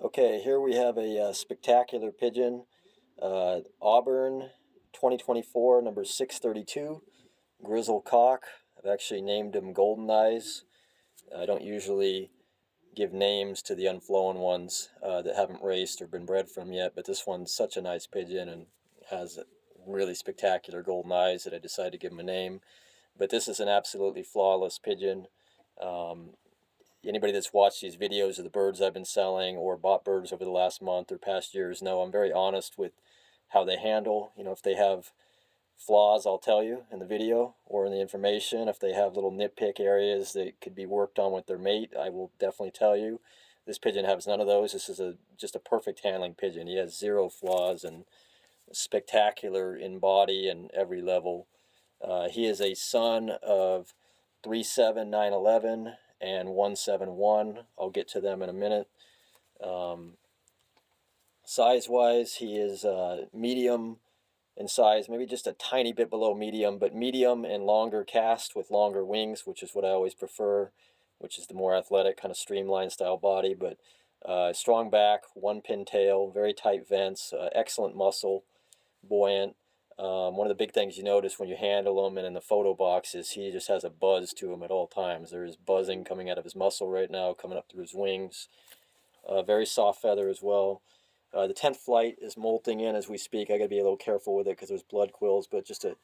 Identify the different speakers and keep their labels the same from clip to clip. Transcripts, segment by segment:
Speaker 1: Okay, here we have a spectacular pigeon, Auburn 2024, number 632, Grizzle cock. I've actually named him Golden Eyes. I don't usually give names to the unflown ones that haven't raced or been bred from yet, but this one's such a nice pigeon and has really spectacular golden eyes that I decided to give him a name. But this is an absolutely flawless pigeon. Um, Anybody that's watched these videos of the birds I've been selling or bought birds over the last month or past years know I'm very honest with how they handle. If they have flaws, I'll tell you in the video or in the information. If they have little nitpick areas that could be worked on with their mate, I will definitely tell you. This pigeon has none of those. This is just a perfect handling pigeon. He has zero flaws and spectacular in body and every level. He is a son of 37911 and 171. I'll get to them in a minute. Size-wise, he is medium in size, maybe just a tiny bit below medium, but medium and longer cast with longer wings, which is what I always prefer, which is the more athletic, kind of streamlined style body. But strong back, one pin tail, very tight vents, excellent muscle, buoyant. One of the big things you notice when you handle him and in the photo box is he just has a buzz to him at all times. There is buzzing coming out of his muscle right now, coming up through his wings. Very soft feather as well. The 10th flight is molting in as we speak. I got to be a little careful with it because there's blood quills, but just a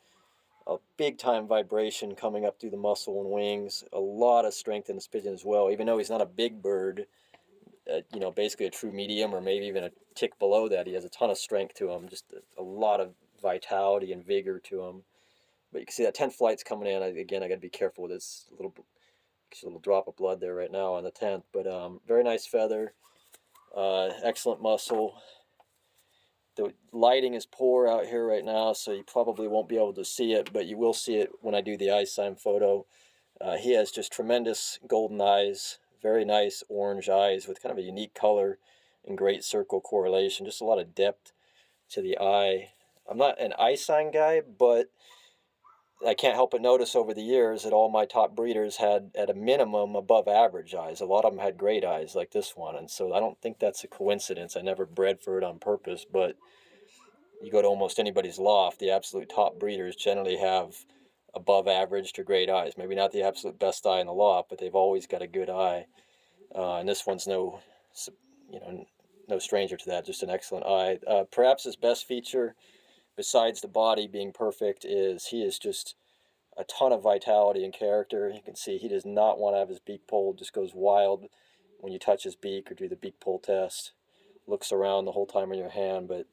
Speaker 1: big time vibration coming up through the muscle and wings. A lot of strength in this pigeon as well, even though he's not a big bird. Basically a true medium or maybe even a tick below that. He has a ton of strength to him, just a lot of vitality and vigor to him. But you can see that 10th flight's coming in. Again, I got to be careful with this little drop of blood there right now on the 10th. But very nice feather, excellent muscle. The lighting is poor out here right now, so you probably won't be able to see it, but you will see it when I do the eye sign photo. He has just tremendous golden eyes, very nice orange eyes with kind of a unique color and great circle correlation, just a lot of depth to the eye. I'm not an eye sign guy, but I can't help but notice over the years that all my top breeders had, at a minimum, above average eyes. A lot of them had great eyes like this one, and so I don't think that's a coincidence. I never bred for it on purpose, but you go to almost anybody's loft, the absolute top breeders generally have above average to great eyes. Maybe not the absolute best eye in the loft, but they've always got a good eye. And this one's no stranger to that, just an excellent eye. Perhaps his best feature, besides the body being perfect, is he is just a ton of vitality and character. You can see he does not want to have his beak pulled, just goes wild when you touch his beak or do the beak pull test. Looks around the whole time in your hand, but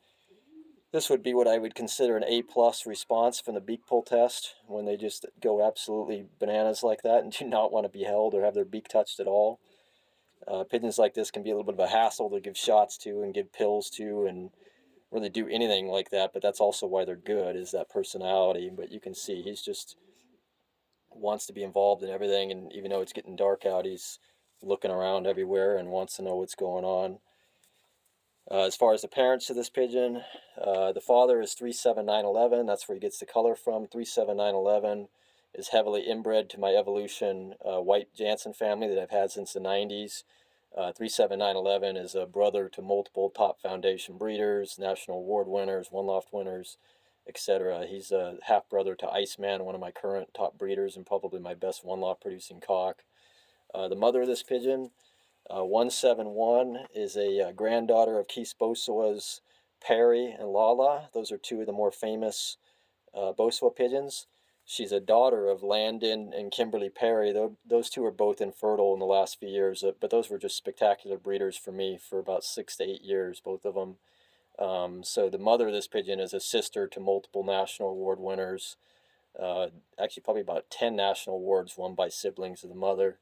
Speaker 1: this would be what I would consider an A+ response from the beak pull test, when they just go absolutely bananas like that and do not want to be held or have their beak touched at all. Pigeons like this can be a little bit of a hassle to give shots to and give pills to and really do anything like that, but that's also why they're good, is that personality. But you can see he's just wants to be involved in everything, and even though it's getting dark out, he's looking around everywhere and wants to know what's going on. As far as the parents of this pigeon, the father is 37911. That's where he gets the color from. 37911 is heavily inbred to my Evolution white Jansen family that I've had since the 90s. 37911 is a brother to multiple top foundation breeders, national award winners, one loft winners, etc. He's a half brother to Iceman, one of my current top breeders and probably my best one loft producing cock. The mother of this pigeon, 171, is a granddaughter of Kees Bosua's Perry and Lala. Those are two of the more famous Bosua pigeons. She's a daughter of Landon and Kimberly Perry. Those two are both infertile in the last few years, but those were just spectacular breeders for me for about 6 to 8 years, both of them. So the mother of this pigeon is a sister to multiple national award winners. Actually, probably about 10 national awards won by siblings of the mother.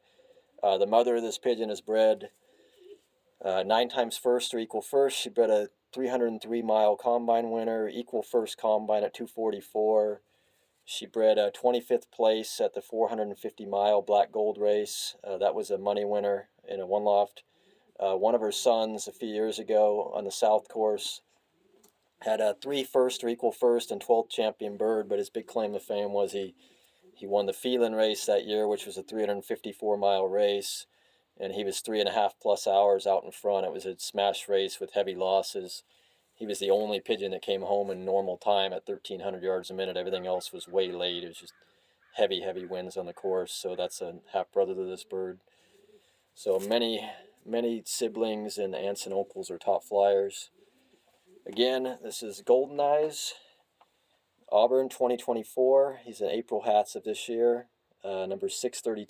Speaker 1: The mother of this pigeon is bred 9 times first or equal first. She bred a 303-mile combine winner, equal first combine at 244. She bred a 25th place at the 450-mile black gold race. That was a money winner in a one loft. One of her sons a few years ago on the South course had a 3 first or equal first and 12th champion bird, but his big claim to fame was he won the Phelan race that year, which was a 354-mile race. and he was 3.5+ hours out in front. It was a smash race with heavy losses. He was the only pigeon that came home in normal time at 1,300 yards a minute. Everything else was way late. It was just heavy winds on the course. So that's a half brother to this bird. So many siblings and aunts and uncles are top flyers. Again, this is Golden Eyes, Auburn 2024. He's in April hats of this year, number 632.